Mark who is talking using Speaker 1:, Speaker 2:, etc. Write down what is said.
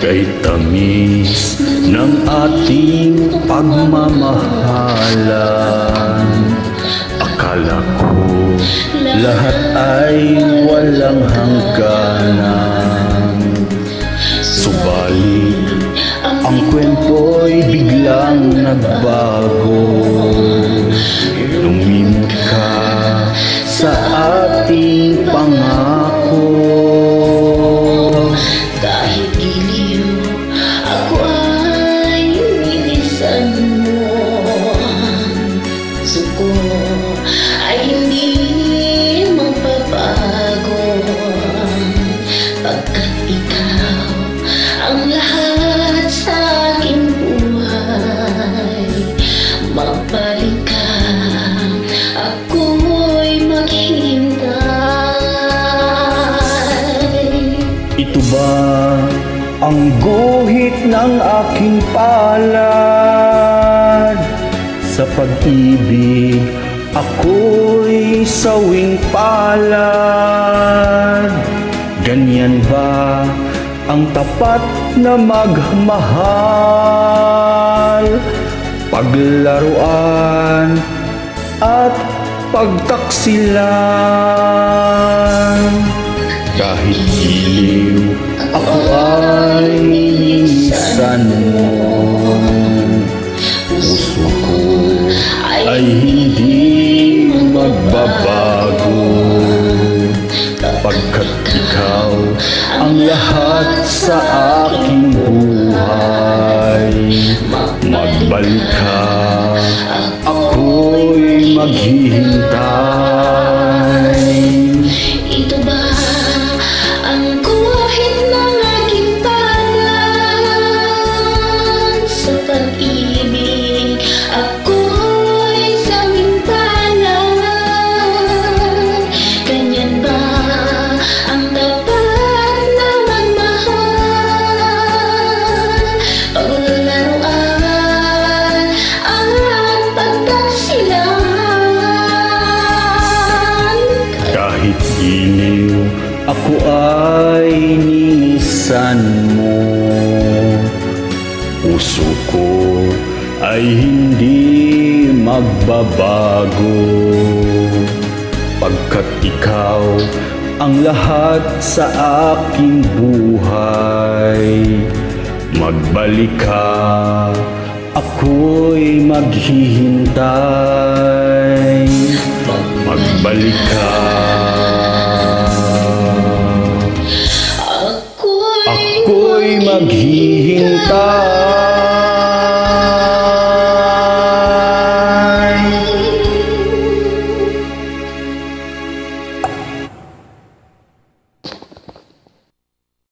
Speaker 1: kay tamis ng ating pagmamahalan. Akala ko lahat ay walang hangganan, subalit ang kwento'y biglang nagbago. Lumimot ka sa ating pangako.
Speaker 2: Kahit giliw, ako ay ninisan mo. Puso ko ay hindi magbabago, pagkat ikaw ang lahat sa aking buhay. Magbalik ka, ako'y maghintay.
Speaker 1: Ito ba ang guhit ng aking palad? Sa pag-ibig ako'y sawing palad. Ganyan ba ang tapat na magmahal? Paglaruan at pagtaksilan. Kahit giliw, ako ay ninisan mo. Puso ko ay hindi magbabago, pagkat ikaw ang lahat sa aking buhay. Magbalik ka, ako'y maghihintay.
Speaker 2: Ito ba ang guhit ng aking palad? Sa pag-ibig ako'y sawing palad. Ganyan ba ang tapat na magmahal? Paglaruan at pagtaksilan.
Speaker 1: Kahit giliw, ako ay ninisan mo. Puso ko ay hindi magbabago, pagkat ikaw ang lahat sa aking buhay. Magbalik ka, ako'y maghihintay. Magbalik ka, ako'y maghihintay.